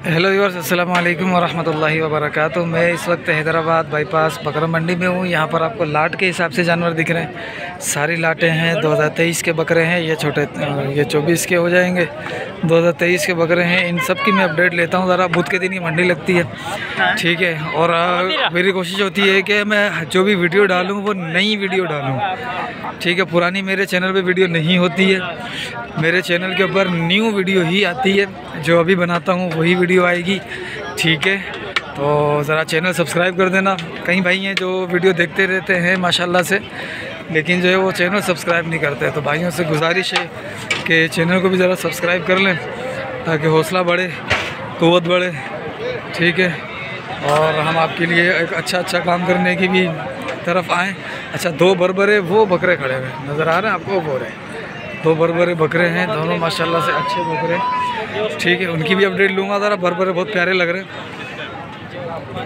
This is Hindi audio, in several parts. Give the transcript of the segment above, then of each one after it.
हेलो व्यूअर्स, अस्सलाम वालेकुम वरहमतुल्लाहि वबरकातुहू। मैं इस वक्त हैदराबाद बाईपास बकरा मंडी में हूँ। यहाँ पर आपको लाट के हिसाब से जानवर दिख रहे हैं। सारी लाटें हैं। 2023 के बकरे हैं। ये छोटे ये 24 के हो जाएंगे। 2023 के बकरे हैं। इन सब की मैं अपडेट लेता हूँ। ज़रा बुध के दिन ही मंडी लगती है, ठीक है। और मेरी कोशिश होती है कि मैं जो भी वीडियो डालूँ वो नई वीडियो डालूँ, ठीक है। पुरानी मेरे चैनल पे वीडियो नहीं होती है। मेरे चैनल के ऊपर न्यू वीडियो ही आती है। जो अभी बनाता हूँ वही वीडियो आएगी, ठीक है। तो ज़रा चैनल सब्सक्राइब कर देना। कई भाई हैं जो वीडियो देखते रहते हैं माशाल्लाह से, लेकिन जो है वो चैनल सब्सक्राइब नहीं करते। तो भाइयों से गुजारिश है कि चैनल को भी ज़रा सब्सक्राइब कर लें ताकि हौसला बढ़े, क़ुव्वत बढ़े, ठीक है। और हम आपके लिए एक अच्छा काम करने की भी तरफ आएँ। अच्छा, दो बरबरे वो बकरे खड़े हुए नज़र आ रहे हैं आपको, वो रहे दो बरबरे बकरे हैं। दोनों माशाल्लाह से अच्छे बकरे, ठीक है। उनकी भी अपडेट लूँगा। ज़रा बरबरे बहुत प्यारे लग रहे हैं।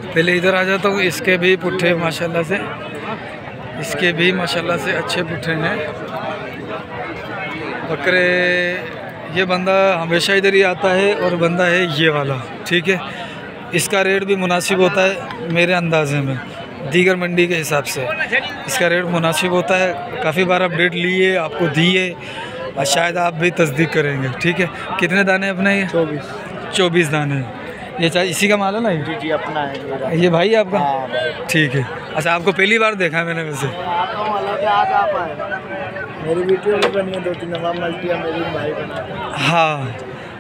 पहले इधर आ जाता हूँ। इसके भी पुट्ठे माशाल्लाह से, इसके भी माशाल्लाह से अच्छे पुट्ठे हैं बकरे। ये बंदा हमेशा इधर ही आता है और बंदा है ये वाला, ठीक है। इसका रेट भी मुनासिब होता है मेरे अंदाजे में, दीगर मंडी के हिसाब से इसका रेट मुनासिब होता है। काफ़ी बार अपडेट लिए, आपको दिए, और शायद आप भी तस्दीक करेंगे, ठीक है। कितने दाने अपने? ये 24 दाने। ये चाहे इसी का माल है ना? जी जी, अपना है। ये भाई आपका? हाँ भाई। ठीक है। अच्छा, आपको पहली बार देखा है मैंने वैसे? आज आप आए, मेरी वीडियो भी बनी है 2-3 दफ़ा, मल्टी मेरी भाई बना। हाँ,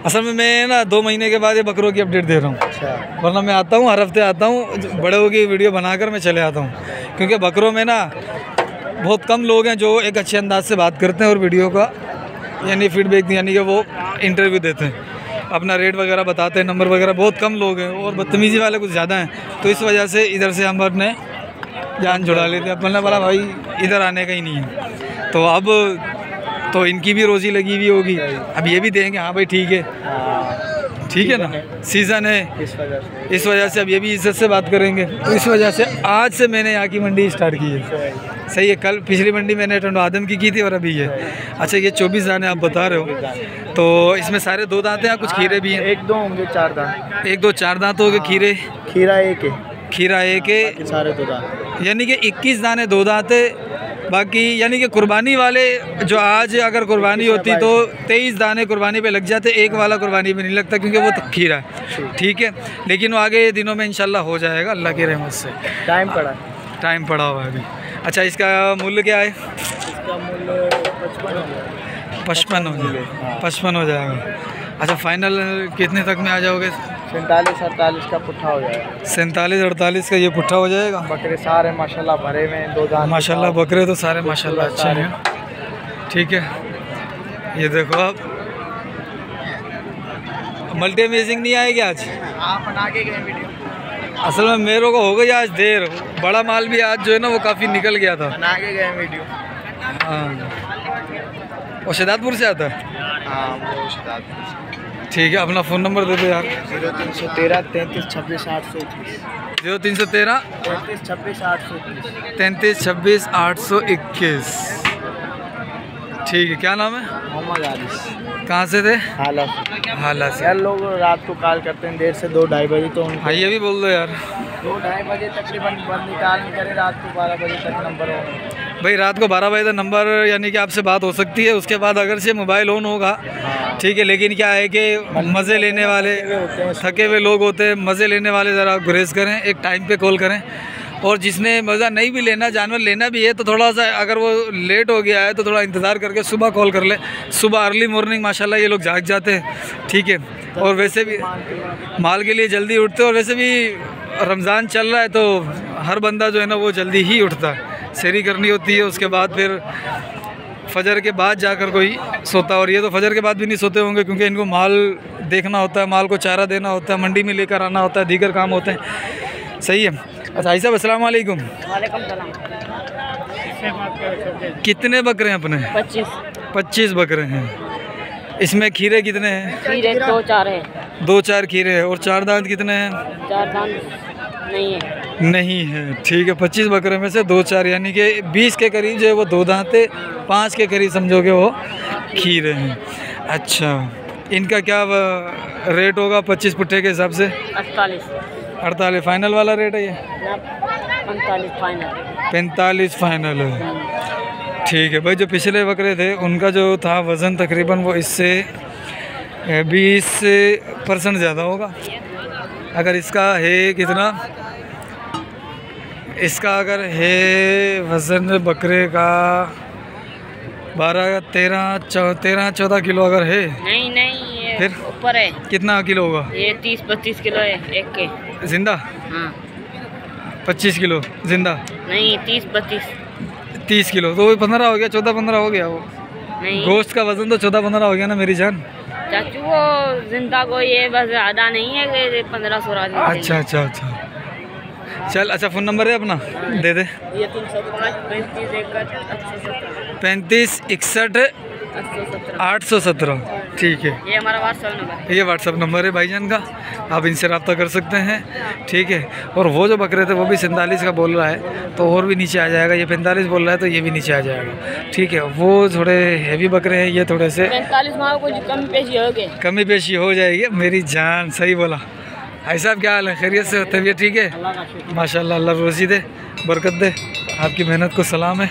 असल में मैं ना 2 महीने के बाद ये बकरों की अपडेट दे रहा हूँ। अच्छा। वरना मैं आता हूँ, हर हफ्ते आता हूँ, बड़ों की वीडियो बनाकर मैं चले आता हूँ। क्योंकि बकरों में ना बहुत कम लोग हैं जो एक अच्छे अंदाज से बात करते हैं और वीडियो का यानी फीडबैक यानी कि वो इंटरव्यू देते हैं, अपना रेट वगैरह बताते हैं, नंबर वगैरह। बहुत कम लोग हैं और बदतमीज़ी वाले कुछ ज़्यादा हैं। तो इस वजह से इधर से हम अपने जान छुड़ा लेते हैं। अपना बोला भाई इधर आने का ही नहीं है। तो अब तो इनकी भी रोज़ी लगी हुई होगी। अब ये भी देंगे हाँ भाई ठीक है, ठीक है ना, सीज़न है, इस वजह से अब ये भी इज्जत से बात करेंगे। तो इस वजह से आज से मैंने यहाँ की मंडी स्टार्ट की है, सही है। कल पिछली मंडी मैंने टंडो आदम की थी और अभी ये। अच्छा, ये 24 दाने आप बता रहे हो, तो इसमें सारे 2 दांत हैं या कुछ खीरे भी हैं? 1-2 होंगे, 4 दांत। 1-2 4 दांत हो गए। खीरे? खीरा 1 है। खीरा 1 है, सारे 2 दांत, यानी कि 21 दाने 2 दांत है। बाकी यानी कि कुर्बानी वाले जो आज अगर कुर्बानी होती तो 23 दाने कुर्बानी पे लग जाते, एक वाला कुर्बानी पे नहीं लगता क्योंकि वो तो खीरा है, ठीक है। लेकिन वो आगे दिनों में इंशाल्लाह हो जाएगा अल्लाह की रहमत से। टाइम पड़ा हुआ है अभी। अच्छा, इसका मूल्य क्या है? इसका मूल्य 55 हो जाएगा। 55 हो जाएगा। अच्छा, फाइनल कितने तक में आ जाओगे? 47-48 का पुट्ठा हो जाएगा। 47-48 का ये पुट्ठा हो जाएगा। बकरे सारे माशाल्लाह भरे में 2 दांत माशाल्लाह, बकरे तो सारे माशाल्लाह अच्छे हैं, ठीक है। ये देखो आप, मल्टी अमेजिंग नहीं आएगी आज? आप बना के गए वीडियो। असल में मेरे को हो गई आज देर, बड़ा माल भी आज जो है ना वो काफ़ी निकल गया था। बना के गए वीडियो। हाँ, और शहदादपुर से आता है? हाँ, वो शहदादपुर से। ठीक है, अपना फ़ोन नंबर दे दो यार। 0313 33 26 821। 0313 33 26 821। 33 26 821। ठीक है। क्या नाम है? मोहम्मद आरिस। कहाँ से थे? हाला से। यार लोग रात को कॉल करते हैं देर से 2-2:30 बजे, तो हाँ ये भी बोल दो यार। 2-2:30 बजे तकरीबन बंद कॉल नहीं करे, रात को 12 बजे तक नंबर हो भाई। रात को 12 बजे तक नंबर यानी कि आपसे बात हो सकती है। उसके बाद अगर से मोबाइल ऑन होगा, ठीक है। लेकिन क्या है कि मज़े लेने वाले, थके हुए लोग होते हैं, मज़े लेने वाले ज़रा गुरेज करें, एक टाइम पे कॉल करें। और जिसने मज़ा नहीं भी लेना, जानवर लेना भी है, तो थोड़ा सा अगर वो लेट हो गया है तो थोड़ा इंतज़ार करके सुबह कॉल कर ले। सुबह अर्ली मॉर्निंग माशाल्लाह ये लोग जाग जाते हैं, ठीक है। और वैसे भी माल के लिए जल्दी उठते हैं। और वैसे भी रमज़ान चल रहा है तो हर बंदा जो है ना वो जल्दी ही उठता है, सेहरी करनी होती है। उसके बाद फिर फजर के बाद जाकर कोई सोता। और ये तो फजर के बाद भी नहीं सोते होंगे क्योंकि इनको माल देखना होता है, माल को चारा देना होता है, मंडी में लेकर आना होता है, दीगर काम होते हैं, सही है। अच्छा भाई साहब, अस्सलाम वालेकुम। कितने बकरे हैं अपने? 25 बकरे हैं। इसमें खीरे कितने हैं? खीरे 2-4 है। 2-4 खीरे हैं। और 4 दांत कितने हैं? 4 दांत नहीं है, ठीक है। 25 बकरे में से 2-4 यानी कि 20 के करीब जो है वो 2 दांत है, 5 के करीब समझोगे वो खीरे हैं। अच्छा, इनका क्या रेट होगा 25 पुट्ठे के हिसाब से? 48। 48 फाइनल वाला रेट है ये? 45 फाइनल। 45 फाइनल है। ठीक है भाई, जो पिछले बकरे थे उनका जो था वज़न तकरीबन वो इससे 20% ज़्यादा होगा। अगर इसका है कितना, इसका अगर है वज़न बकरे का 12-13-14 किलो अगर है। नहीं नहीं, ये फिर ऊपर है। कितना किलो होगा ये 30-32 किलो है एक के। जिंदा? हाँ। 25 किलो जिंदा? नहीं, 30-32। 30 किलो तो वो 15 हो गया, 14-15 हो गया वो। नहीं गोश्त का वज़न तो 14-15 हो गया ना मेरी जान। चाचू, वो जिंदा को ये बस ज़्यादा नहीं है कि 15-16 दिन। अच्छा अच्छा अच्छा, चल अच्छा, फ़ोन नंबर है अपना दे दे। ये 305 35 61 817। ठीक है, ये हमारा व्हाट्सएप नंबर है। ये व्हाट्सअप नंबर है भाईजान का, आप इनसे रब्ता कर सकते हैं। ठीक है, और वो जो बकरे थे वो भी 47 का बोल रहा है तो और भी नीचे आ जाएगा। ये 45 बोल रहा है तो ये भी नीचे आ जाएगा। ठीक है, वो थोड़े हैवी बकरे हैं, ये थोड़े से 45 माह कुछ कम पेशी हो गए। कमी पेशी हो जाएगी मेरी जान। सही बोला भाई साहब। क्या हाल है, खैरियत से? तबीयत ठीक है? अल्लाह का शुक्र। माशाल्लाह, अल्लाह रोज़ी दे, बरकत दे, आपकी मेहनत को सलाम है।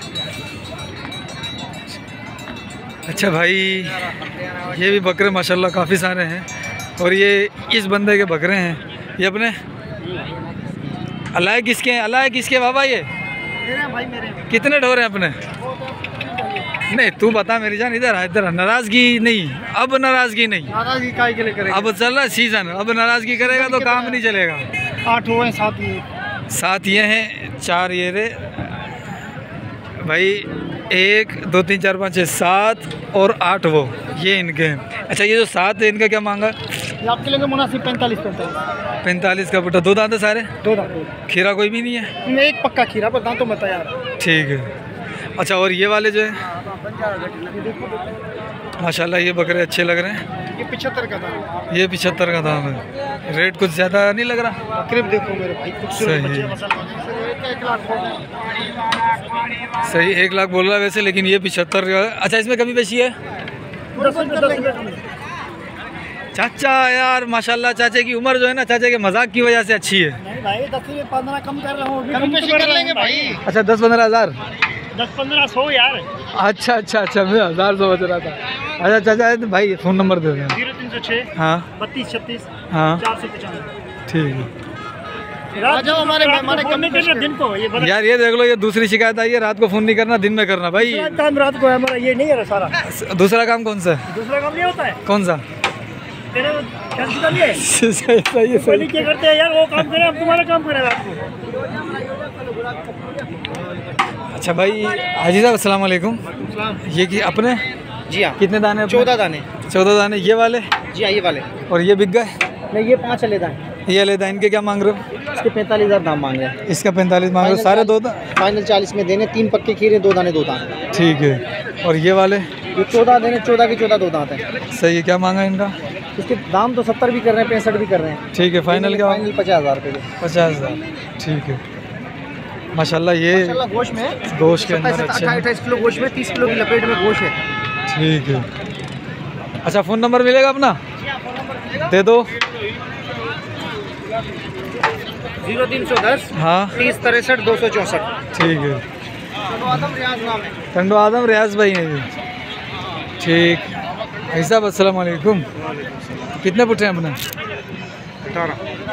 अच्छा भाई, ये भी बकरे माशाल्लाह काफ़ी सारे हैं और ये इस बंदे के बकरे हैं। ये अपने अलाय किसके हैं? अलाय किसके बाबा? ये भाई मेरे कितने ढोर हैं अपने? नहीं तू बता मेरी जान, इधर इधर। नाराज़गी नहीं, अब नाराज़गी नहीं। नाराज़गी काय के लिए करेगा? अब चल रहा सीज़न, अब नाराज़गी करेगा तो काम नहीं चलेगा। 8 हुए, 7 हुए। 7 ये हैं, 4 ये रे भाई, 1 2 3 4 5 6 7 और 8 वो ये इनके हैं। अच्छा, ये जो 7 है इनका क्या मांगा? ये आपके लिए मुनासिब 45। 45 का बेटा। 2 दांत है सारे? 2 दांत। खीरा कोई भी नहीं है? मैं एक पक्का खीरा पर दांत तो मत यार। ठीक है। अच्छा, और ये वाले जो है माशाल्लाह ये बकरे अच्छे लग रहे हैं। ये 75 का दाम। ये 75 का दाम है। रेट कुछ ज़्यादा नहीं लग रहा? बकरे देखो मेरे भाई, खूबसूरत सही। बच्चे मसाला। 1 लाख बोल रहा है। सही 1 लाख बोल रहा है वैसे, लेकिन ये 75 का। अच्छा, इसमें कमी पेशी है? 10 चाचा यार माशाल्लाह, चाचे की उम्र जो है ना, चाचे के मजाक की वजह से अच्छी है। नहीं भाई, 10-15 कम कर रहा हूँ। कम पेशी कर लेंगे भाई। अच्छा, 10-15 हज़ार? 10-15 यार। अच्छा अच्छा अच्छा, मैं 1000 समझ रहा था। अच्छा चाचा भाई, फ़ोन नंबर दे दें। 0306 हाँ 3236 हाँ 495। ठीक है। रात जो हमारे मेहमान कम नहीं करना दिन को, ये बड़ा यार ये देख लो, ये दूसरी शिकायत आई है, रात को फ़ोन नहीं करना, दिन में करना भाई। काम रात को है हमारा, ये नहीं है सारा। दूसरा काम कौन सा है? दूसरा काम नहीं होता है कौन सा? तेरा कैंसिल नहीं है। सही है, पहले क्या करते हैं यार, वो काम करें, हम तुम्हारा काम करें रात को। अच्छा भाई, हाजी साहब अस्सलाम वालेकुम। ये कि अपने जी हाँ, कितने दाने? 14 दाने। 14 दाने ये वाले? जी हाँ, ये वाले। और ये बिक गए? नहीं, ये 5 लेदा है। ये लेदा, इनके क्या मांग रहे हो? इसके 45,000 दाम मांग रहे हैं। इसका 45 मांग रहे हो? सारे 2 फाइनल 40 में देने। 3 पक्के खीरे, 2 दाने 2 दांत। ठीक है। और ये वाले? ये 14 देने, 14 की 14 2 दांत है। सही है। क्या मांगा इनका? इसके दाम तो 70 भी कर रहे हैं, 65 भी कर रहे हैं। ठीक है, फाइनल क्या? फाइनल 50,000 रुपये। 50,000। ठीक है। माशाल्लाह ये गोश्त में गोश्त के अंदर अच्छे हैं। 28 किलो गोश्त में 30 किलो की लपेट में गोश्त है। ठीक है। अच्छा, फ़ोन नंबर मिलेगा अपना? दे दो। 0310 हाँ 30 63 264। ठीक है। आदम रियाज नाम है। टंडो आदम रियाज भाई हैं ये। ठीक। भाई साहब अस्सलाम वालेकुम। कितने पुट्ठे हैं अपने?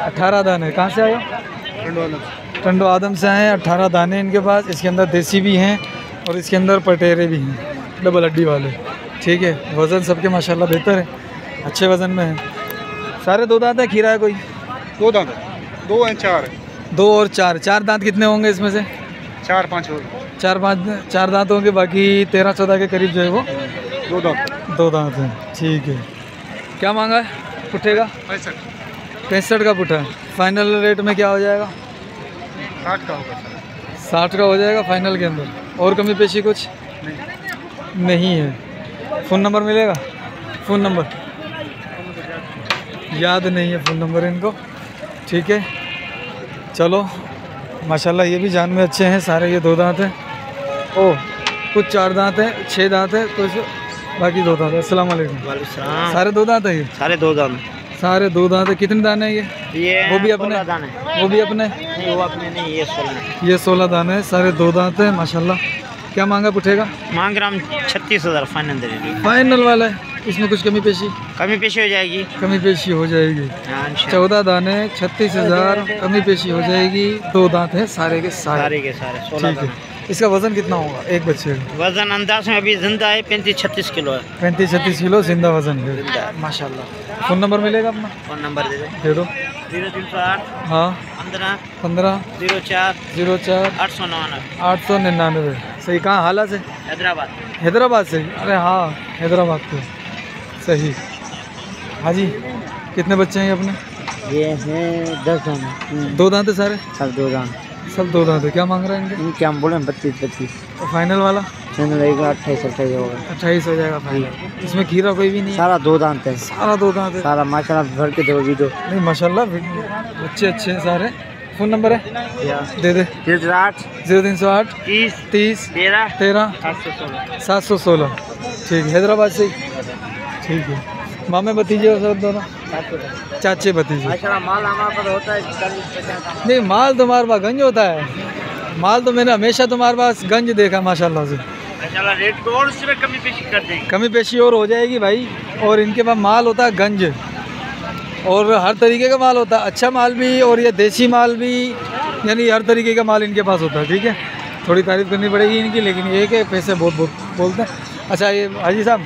18 दाने। कहाँ से आए हो? टंडो आदम से आए हैं। 18 दाने इनके पास। इसके अंदर देसी भी हैं और इसके अंदर पटेरे भी हैं, डबल हड्डी वाले। ठीक है। वज़न सबके माशाल्लाह बेहतर है, अच्छे वज़न में है। सारे 2 दांत है? खीरा है कोई? 2 दांत, 2 हैं 4। 2 और 4। 4 दांत कितने होंगे इसमें से? 4-5 हो। 4 दांत होंगे, बाकी 13-14 के करीब जो है वो 2 दांत। 2 दांत हैं। ठीक है। क्या मांगा है पुट्ठे का? 65 का पुट्ठा। फाइनल रेट में क्या हो जाएगा? 60 का होगा। 60 का हो जाएगा फाइनल के अंदर। और कमी पेशी कुछ नहीं है? फ़ोन नंबर मिलेगा? फ़ोन नंबर याद नहीं है, फ़ोन नंबर इनको। ठीक है। चलो माशाल्लाह, ये भी जान में अच्छे हैं सारे। ये 2 दांत हैं। ओह, कुछ 4 दांत हैं, 6 दांत हैं, कुछ बाकी दो दांत। अस्सलाम वालेकुम। सारे दो दांत है ये? सारे दो दांत। सारे दो दांत है। कितने दाने हैं ये? वो भी अपने? दाने। वो भी अपने? नहीं वो अपने नहीं, ये 16। ये 16 दाने हैं, सारे दो दांत है माशाल्लाह। क्या मांगा पुठेगा? मांग रहा हम 36,000 फाइनल दे रही। फाइनल वाला है, इसमें कुछ कमी पेशी? कमी पेशी हो जाएगी। कमी पेशी हो जाएगी। हाँ, 14 दाने 36,000, कमी पेशी हो जाएगी। दो दांत है सारे के सारे के सारे 16 ठीक है। इसका वजन कितना होगा एक बच्चे का? वजन अंदाज में अभी जिंदा है 35-36 किलो है। 35-36 किलो जिंदा वजन है माशाल्लाह। फ़ोन नंबर मिलेगा अपना? फ़ोन नंबर दे दो। 0308 हाँ 15 04 899। 899। सही। कहाँ हाला से? हैदराबाद। हैदराबाद से? अरे हाँ हैदराबाद से सही। हाँ जी, कितने बच्चे हैं ये अपने? ये हैं 10 दाने। दो दांत है सारे? सब दो दाने। सब दो दांत है। क्या मांग रहे हैं इनके? इनके हम बोले 32-32। तो फाइनल वाला? फाइनल रहेगा 28-28 होगा। 28 हो जाएगा फाइनल। इसमें खीरा कोई भी नहीं है? सारा दो दांत है। सारा दो दांत है। सारा माशाल्लाह भर के दो वीडियो। नहीं माशाल्लाह बच्चे अच्छे हैं सारे। फ़ोन नंबर है? दे दे। 0308 30 13 716। ठीक है। हैदराबाद से ही? ठीक है। मामे भतीजे हो सब दोनों? चाचे भतीजे। माल हमारे पास होता है। नहीं माल तुम्हारे पास गंज होता है। माल तो मैंने हमेशा तुम्हारे पास गंज देखा माशाल्लाह से। रेट को और उसमें कमी पेशी कर देंगे। कमी पेशी और हो जाएगी भाई। और इनके पास माल होता है गंज, और हर तरीके का माल होता है। अच्छा माल भी और ये देसी माल भी, यानी हर तरीके का माल इनके पास होता है। ठीक है, थोड़ी तारीफ़ करनी पड़ेगी इनकी, लेकिन ये कि पैसे बहुत बहुत बोलते हैं। अच्छा ये हाजी साहब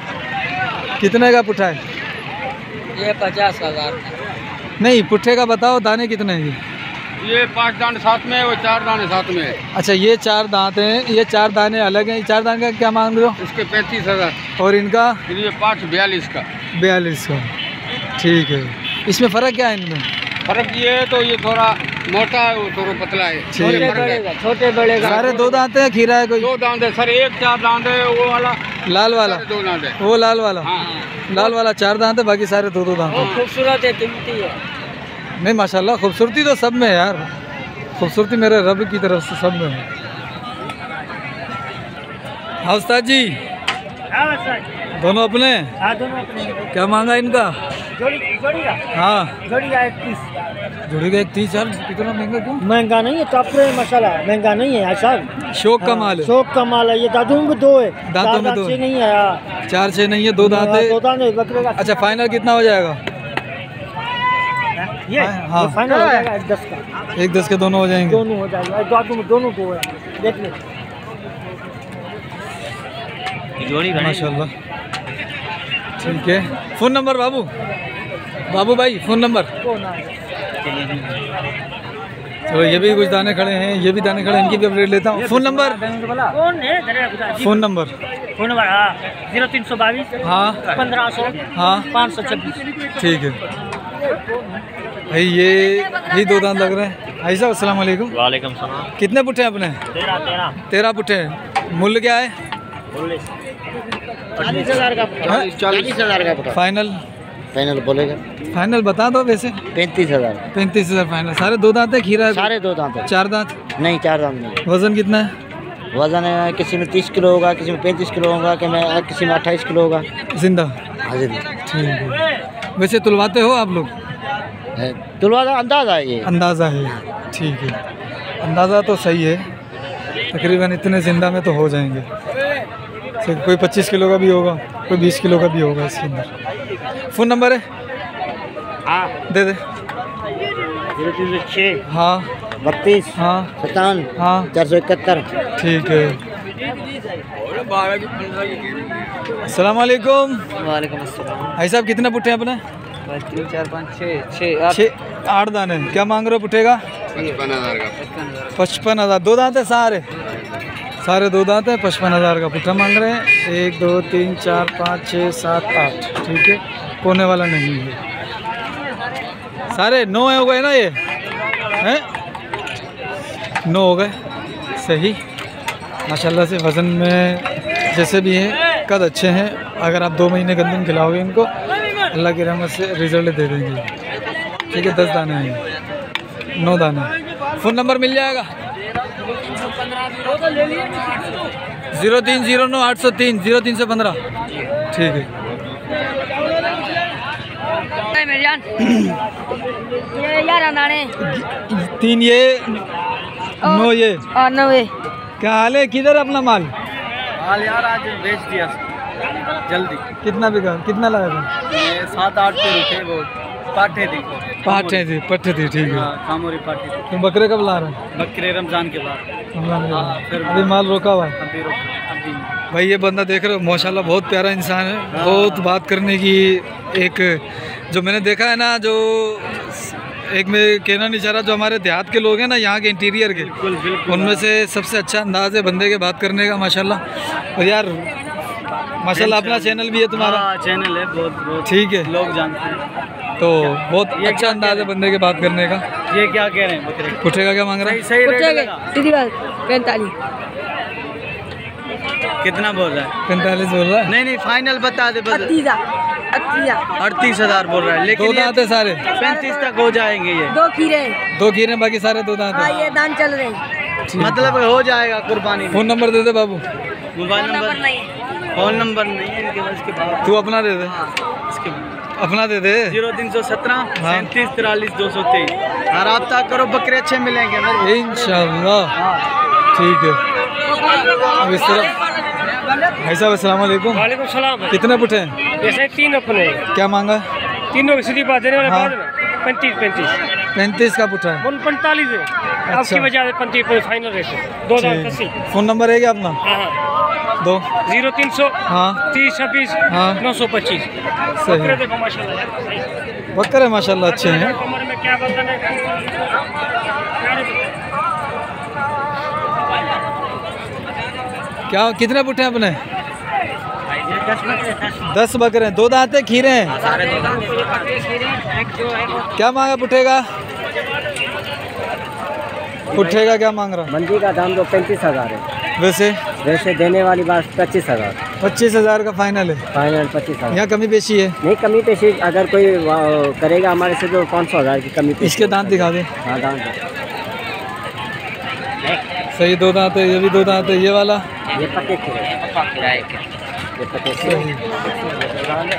कितने का पुट्ठा है? ये 50,000। नहीं पुट्ठे का बताओ, दाने कितने हैं ये 5 दाने साथ में है, वो 4 दाने साथ में है। अच्छा ये 4 दांत हैं, ये 4 दाने अलग हैं। 4 दाने का क्या मांग रहे हो? इसके 35,000। और इनका? ये 5 42 का। 42 का। ठीक है। इसमें फ़र्क क्या है इनमें? फर्क ये है तो ये थोड़ा मोटा है, वो थोड़ा पतला है। छोटे बड़े सारे दो दांत है? खीरा है कोई? 2 दांत है सर, एक 4 दांत है वो वाला। लाल वाला? 2 दांत है वो लाल वाला? हाँ। लाल वाला 4 दांत है, बाकी सारे दो दांत है। खूबसूरत है, कीमती है। नहीं माशाल्लाह खूबसूरती तो सब में है यार, खूबसूरती मेरे रब की तरफ से सब में है। हाँ उस्ताद जी दोनों अपने? हाँ दोनों अपने। क्या मांगा इनका? जोड़ी का? हाँ जोड़ी का 31। जोड़ी का 31। यार कितना महंगा क्यों? महंगा नहीं है, टपरे मसाला महंगा नहीं है साहब। शौक का माल है। शौक का माल है। ये दांतों में 2 है। दांतों में 2 नहीं है। 4-6 नहीं है, 2 दांत है। 2 दांत है बकरे का। अच्छा फाइनल कितना हो जाएगा? ये हाँ फाइनल हो जाएगा 1-10 का। 1-10 के दोनों हो जाएंगे? दोनों हो जाएगा। दांतों में दोनों 2 है, देख ले। माशाल्लाह ठीक है। फ़ोन नंबर बाबू भाई, फ़ोन नंबर? चलो ये भी कुछ दाने खड़े हैं, ये भी दाने खड़े हैं, इनकी भी अपडेट लेता हूँ। Phone number? Phone number? 0322 हाँ 1500 हाँ 526। ठीक है भाई। ये 2 दांत लग रहे हैं। भाई साहब अस्सलाम वालेकुम। वालेकुम सलाम। कितने पुट्ठे हैं अपने? 13 पुट्ठे हैं। मूल्य क्या है? 40,000 का। 40,000 का पटा। फाइनल बोलेगा? फाइनल बता दो वैसे। 35,000। 35,000 फाइनल। सारे 2 दांत है? खीरा है? सारे 2 दांत है। 4 दांत? नहीं 4 दांत नहीं। वज़न कितना है? वजन है किसी में 30 किलो होगा, किसी में 35 किलो होगा, किसी में 28 किलो होगा। जिंदा? हाजिर। ठीक है। वैसे तुलवाते हो आप लोग? तुलवा अंदाज़ा है ये। अंदाज़ा है, ठीक है। अंदाज़ा तो सही है, तकरीबन इतने जिंदा में तो हो जाएंगे। कोई 25 किलो का भी होगा, कोई 20 किलो का भी होगा इसके अंदर। फ़ोन नंबर है? हाँ दे दे। 0306 हाँ 32 हाँ 57 हाँ 471। ठीक है। अस्सलाम वालेकुम। वालेकुम अस्सलाम। भाई साहब कितने पुट्ठे हैं अपने? 3 4 5 6 8 दाने। क्या मांग रहे हो पुट्ठे का? 55,000 का। 55,000। 2 दांत है सारे 2 दांत है। 55,000 का पुट्ठा मांग रहे हैं। 1 2 3 4 5 6 7 8। ठीक है, कोने वाला नहीं है। सारे 9 हो गए ना, ये हैं 9 हो गए। सही माशाल्लाह से वज़न में जैसे भी हैं, कद अच्छे हैं। अगर आप 2 महीने गंदम खिलाओगे इनको, अल्लाह की रहमत से रिजल्ट दे देंगे। ठीक है, 10 दाने हैं, 9 दाने। फ़ोन नंबर मिल जाएगा? 0309 803 0315। ठीक है। मेरी जान ये 11 दाने 3 ये 9 ये और 9 क्या हाल है? किधर अपना माल? हाल यार आज बेच दिया जल्दी। कितना बिका? कितना लाया था? 7-8 पे रुके वो पाठे थी। पट्टे थी ठीक है। खामोरी पाठे थी। तुम बकरे कब ला रहे हो? बकरे रमजान के बाद। फिर अभी माल रोका हुआ है अभी भाई। ये बंदा देख रहे हो माशाल्लाह बहुत प्यारा इंसान है, बहुत बात करने की एक जो मैंने देखा है ना, जो एक में कहना नहीं चाह रहा, जो हमारे देहात के लोग हैं ना यहाँ के इंटीरियर के, उनमें से सबसे अच्छा अंदाज है बंदे के बात करने का माशाल्लाह। और यार माशाल्लाह अपना चैनल भी है तुम्हारा? चैनल है बहुत ठीक है, लोग जानते हैं। तो बहुत अच्छा अंदाज है बंदे के बात करने का। ये क्या कह रहे हैं बकरे? पुट्ठे का क्या मांग रहा है? सही रेट लगा। 45 कितना बोल रहा है? 45 बोल रहा है। नहीं फाइनल बता दे बस। 38,000 बोल रहा है, लेकिन 2 दांत है सारे। 35 तक हो जाएंगे ये। 2 खीरे 2 कीरे बाकी सारे 2 दांत है। ये दान चल रहे हैं। मतलब हो जाएगा कुर्बानी में। फोन नंबर दे दे बाबू। मोबाइल नंबर नहीं फोन नंबर नहीं है इनके पास के बाद। तू अपना दे दे। इसके अपना दे दे। 0317 हाँ। 37 43 223। और रब्ता करो, बकरे अच्छे मिलेंगे इंशाल्लाह। ठीक है। अब इस तरफ भाई साहब अस्सलाम वालेकुम। वालेकुम सलाम। कितने पुट्ठे हैं? जैसे 3 अपने क्या मांगा? तीनों की सीधी बात देने वाले हाँ। बाद में 35 35 का पुट्ठा है। 45 है। आपकी वजह से 35 फाइनल रेट है। 2,80। फ़ोन नंबर है क्या अपना? हाँ 2 0300 हाँ 30 26 हाँ 925। सही। देखो माशाल्लाह यार, बकरे माशाल्लाह अच्छे हैं। कमर में क्या बंधन है? क्या कितने पुट्ठे हैं अपने? 10 बकरे हैं। 2 दांत है, खीरे हैं। क्या मांगा पुट्ठे का? पुट्ठे का क्या मांग रहा? मंडी का दाम तो 35,000 है। वैसे देने वाली बात 25,000। 25,000 का फाइनल है। फाइनल 25,000। यहाँ कमी पेशी है? नहीं कमी पेशी अगर कोई करेगा हमारे से तो 500,000 की कमी पेशी। इसके दांत दिखा दे। हाँ दाम सही 2 दांत है। ये भी 2 दांत है। ये वाला ये पक्के खिले। ये पक्के सही।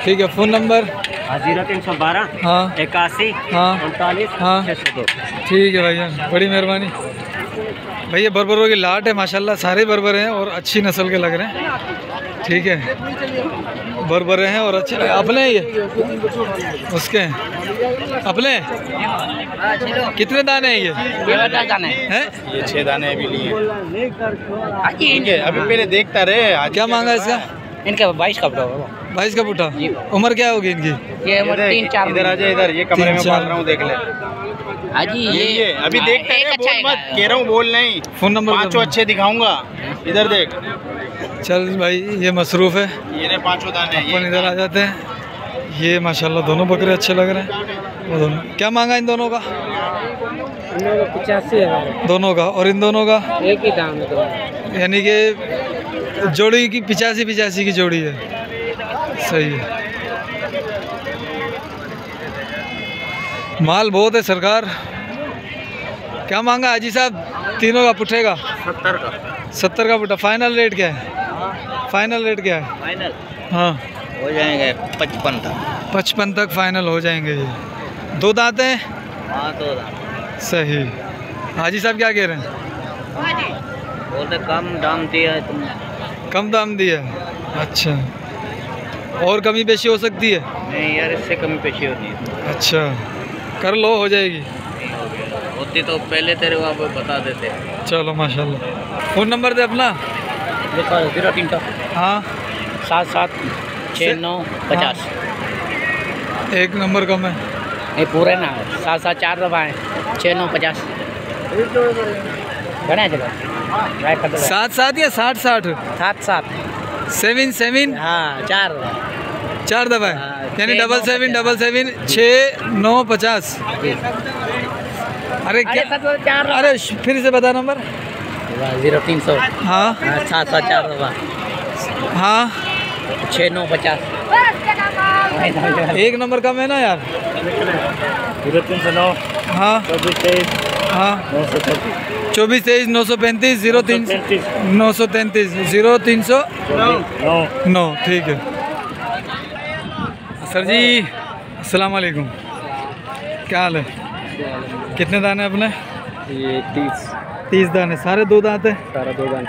ठीक है। Phone number? 0312 हाँ 81 हाँ 39 हाँ 602। ठीक है भाईजान, बड़ी मेहरबानी। भैया बरबरों की लाट है माशाल्लाह, सारे बरबर हैं और अच्छी नस्ल के लग रहे हैं। ठीक है, बरबरे हैं और अच्छे। अपने हैं ये? उसके हैं अपने? कितने दाने हैं ये? हैं? ये 6 दाने अभी लिए। ठीक है, अभी पहले देखता रहे। क्या मांगा इसका? इनका 22 का पड़ा। 22 का पुट्ठा। उम्र क्या होगी इनकी? ये 3-4 इधर आ जाए, इधर ये कमरे में 3-4 पाल रहा हूँ, देख ले। हाजी ये अभी देखता है, बोल मत, कह रहा हूँ बोल नहीं। Phone number? 5 अच्छे दिखाऊंगा, इधर देख। चल भाई ये मसरूफ़ है, ये रहे 5 दाने। अपन इधर आ जाते हैं। ये माशाल्लाह दोनों बकरे अच्छे लग रहे हैं। वो दोनों क्या मांगा इन दोनों का? 85,000 दोनों का। और इन दोनों का? एक ही दाम है। यानी कि जोड़ी की 85 की जोड़ी है। सही है। माल बहुत है सरकार। क्या मांगा हाजी साहब तीनों का पुट्ठे का? 70 का पुट्ठा। फाइनल रेट क्या है? फाइनल रेट क्या है? फाइनल हाँ हो जाएंगे 55 तक। 55 तक फाइनल हो जाएंगे। ये 2 दांत हैं। हाँ 2 दाने। सही। हाजी साहब क्या कह रहे हैं? बोलते कम दाम दिया है तुमने। कम दाम दिया है? अच्छा, और कमी पेशी हो सकती है? नहीं यार, इससे कमी पेशी होती है। अच्छा, कर लो, हो जाएगी। होती तो पहले तेरे को आप बता देते। चलो माशाल्लाह। फ़ोन नंबर दे अपना। 03 हाँ 77 69 50। एक नंबर कम है। ये पूरे ना 774 दबाएँ 69 50 घने जगह 7-7 या 60-60? 7-7 7-7 हाँ 4 दबाए, हाँ, यानी 6 9 7-7 6 9 50। अरे क्या? अरे फिर से बता नंबर। 0300 हाँ 774 दबा हाँ 69 50। एक नंबर कम है ना यार। 0309 हाँ 24 हाँ 24 23 935 03 933 0309। ठीक है। सर जी अस्सलाम वालेकुम, क्या हाल है? कितने दाने अपने? ये 30 दाने, सारे 2 दांत है? सारा 2 दांत।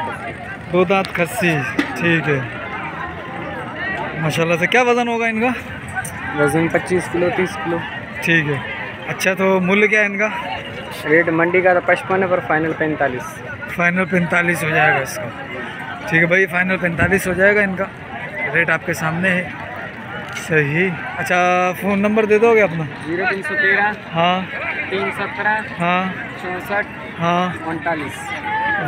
2 दांत खस्सी, ठीक है माशाल्लाह से। क्या वज़न होगा इनका? वजन 25 किलो 30 किलो। ठीक है। अच्छा तो मूल्य क्या है इनका? रेट मंडी का 55 है पर फाइनल 45। फाइनल 45 हो जाएगा इसका। ठीक है भाई, फाइनल 45 हो जाएगा इनका, रेट आपके सामने है। सही। अच्छा फ़ोन नंबर दे दोगे अपना? 0313 हाँ 317 हाँ 64 हाँ 39।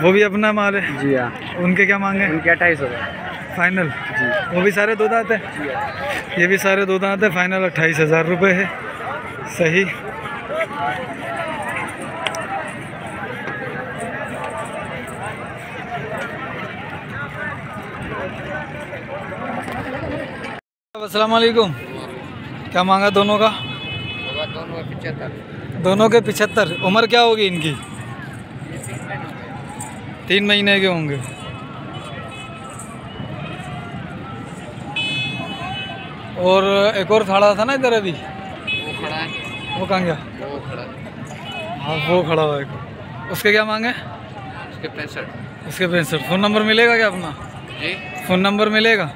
वो भी अपना माल है? जी हाँ। उनके क्या मांगे? उनके 28 होगा फाइनल? जी। वो भी सारे 2 दांत है? ये भी सारे 2 दांत है। फाइनल 28,000 रुपये है। सही। अस्सलाम वालेकुम, क्या मांगा दोनों का? दोनों के 75। उम्र क्या होगी इनकी? 3 महीने के होंगे। और एक और खड़ा था ना इधर अभी, वो खड़ा है, वो कहाँ गया? वो खड़ा है, हाँ वो खड़ा हुआ है। उसके क्या मांगे? उसके 65। उसके 65। फ़ोन नंबर मिलेगा क्या अपना? जी फ़ोन नंबर मिलेगा?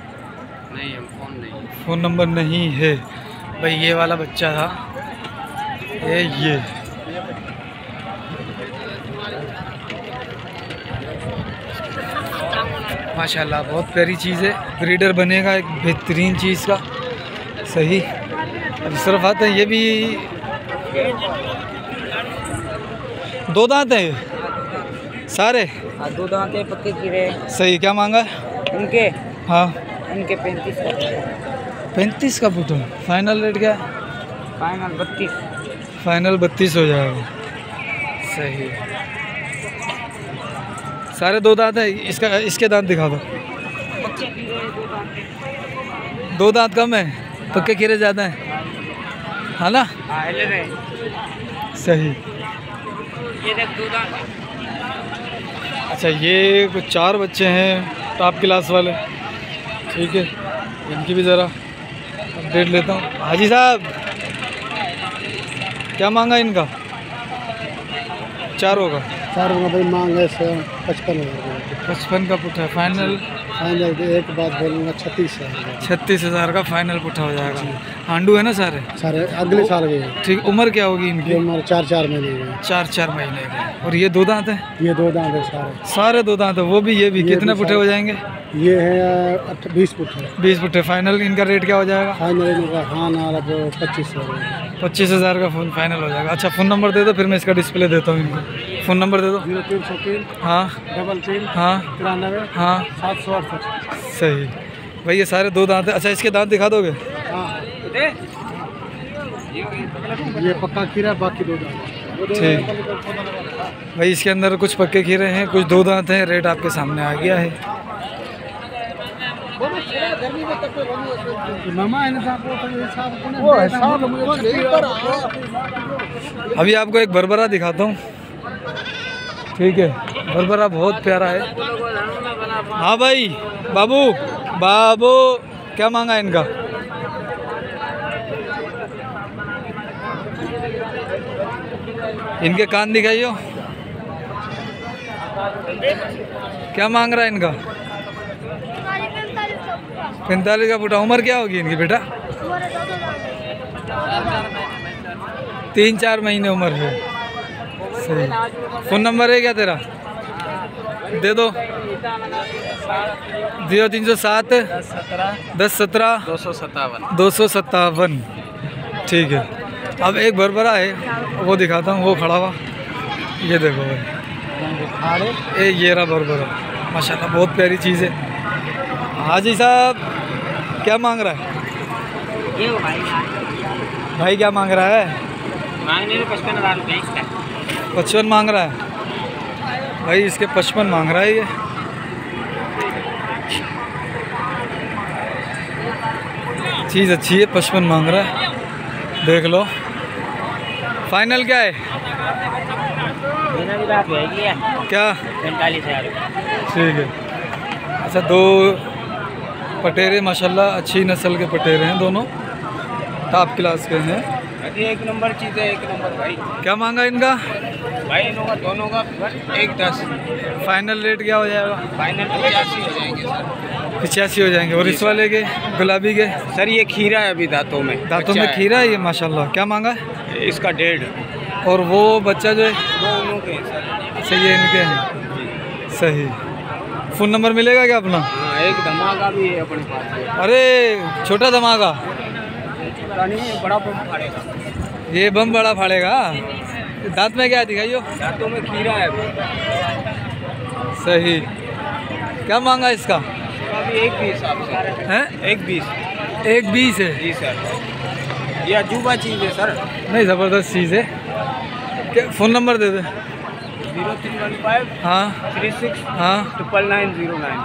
नहीं, हम फ़ोन नहीं। फ़ोन नंबर नहीं है भाई। ये वाला बच्चा था ये माशाल्लाह बहुत प्यारी चीज़ है। ब्रीडर बनेगा एक बेहतरीन चीज़ का। सही। अब इस तरफ आते हैं, ये भी 2 दांत है सारे? 2 दांत है, पक्के कीड़े। सही। क्या मांगा है उनके हाँ? उनके 35 का। 35 का पुट। फाइनल रेट क्या है? फाइनल 32। फाइनल 32 हो जाएगा। सही। सारे 2 दांत है? इसके दांत दिखा दो। 2 दांत कम है, पक्के खीरे ज़्यादा हैं, है ना? सही। ये देख 2 दांत। अच्छा ये कुछ 4 बच्चे हैं टॉप क्लास वाले। ठीक है, इनकी भी ज़रा अपडेट लेता हूँ। हाजी साहब क्या मांगा इनका? 4 होगा? 4 भाई मांगे से 55,000। 55 का पुट है। फाइनल? फाइनल एक बात बोलूँगा 36,000। 36,000 का फाइनल पुट्ठा हो जाएगा। आंडू है ना सारे? सारे अगले साल गए। ठीक। उम्र क्या होगी इनकी? उम्र 4 महीने के। 4 महीने के। और ये 2 दांत है? ये 2 दांत है सारे। सारे 2 दांत है। वो भी ये भी? कितने पुट्ठे हो जाएंगे? ये है 20 फुट है। 20 पुट्ठे। फाइनल इनका रेट क्या हो जाएगा? फाइनल इनका हाँ ना 25,000। 25,000 का फ़ोन फाइनल हो जाएगा। अच्छा फ़ोन नंबर दे दो, फिर मैं इसका डिस्प्ले देता हूँ इनको। फ़ोन नंबर दे दो। 0303 हाँ 33 हाँ 93 हाँ 768। सही। भाई ये सारे 2 दांत है। अच्छा इसके दांत दिखा दोगे? हाँ ये पक्का खीरा, बाकी 2 दांत। ठीक। भाई इसके अंदर कुछ पक्के खीरे हैं, कुछ 2 दांत हैं। रेट आपके सामने आ गया है। अभी आपको एक बरबरा दिखाता हूँ। ठीक है, बरबरा बहुत प्यारा है। हाँ भाई बाबू बाबू क्या मांगा इनका? इनके कान दिखाइयो, क्या मांग रहा है इनका? 45 का फुटा। उम्र क्या होगी इनकी बेटा? 3-4 महीने उम्र है। सही। फ़ोन नंबर है क्या तेरा? दे दो। 0307 1017 257। ठीक है। अब एक बरबरा है, वो दिखाता हूँ। वो खड़ा हुआ, ये देखो भाई, ये रहा बरबरा। माशाल्लाह बहुत प्यारी चीज़ है। हाजी साहब क्या मांग रहा है? ये भाई भाई क्या मांग रहा है? मांगने में 55,000 रुपये इसका। 55 मांग रहा है भाई। इसके 55 मांग रहा है ये। चीज़ अच्छी है, 55 मांग रहा है। देख लो। फाइनल क्या है? क्या? 45,000। ठीक है। अच्छा 2 पटेरे माशाल्लाह अच्छी नस्ल के पटेरे हैं दोनों। टॉप क्लास के हैं। एक नंबर चीज़ है, एक नंबर भाई। क्या मांगा इनका? भाई इन होगा दोनों का 1.10। फाइनल रेट क्या हो जाएगा? फाइनल 85 हो जाएंगे सर। 85 हो जाएंगे। और इस वाले के गुलाबी के? सर ये खीरा है अभी दांतों में। दांतों में खीरा है ये, माशाल्लाह। क्या मांगा है? इसका 1.5। और वो बच्चा जो है? दोनों के सर। सही है, इनके हैं। सही। फ़ोन नंबर मिलेगा क्या अपना? हाँ, एक धमाका भी है अपने पास। अरे छोटा धमाका, नहीं बड़ा बम फाड़ेगा। ये बम बड़ा फाड़ेगा। दांत में क्या दिखाइयो? दांतों में खीरा है। सही। क्या मांगा इसका? अभी 1 20 आपसे हैं? 1 20। 1.20 है। जी सर, ये अजूबा चीज़ है सर। नहीं, ज़बरदस्त चीज़ है। क्या फ़ोन नंबर दे दे। 0315 हाँ 36 हाँ 9909।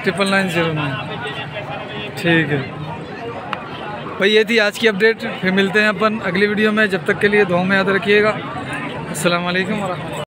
9909। ठीक है भाई, ये थी आज की अपडेट। फिर मिलते हैं अपन अगली वीडियो में। जब तक के लिए दुआ में याद रखिएगा। अस्सलाम वालेकुम वरहमतुल्लाह।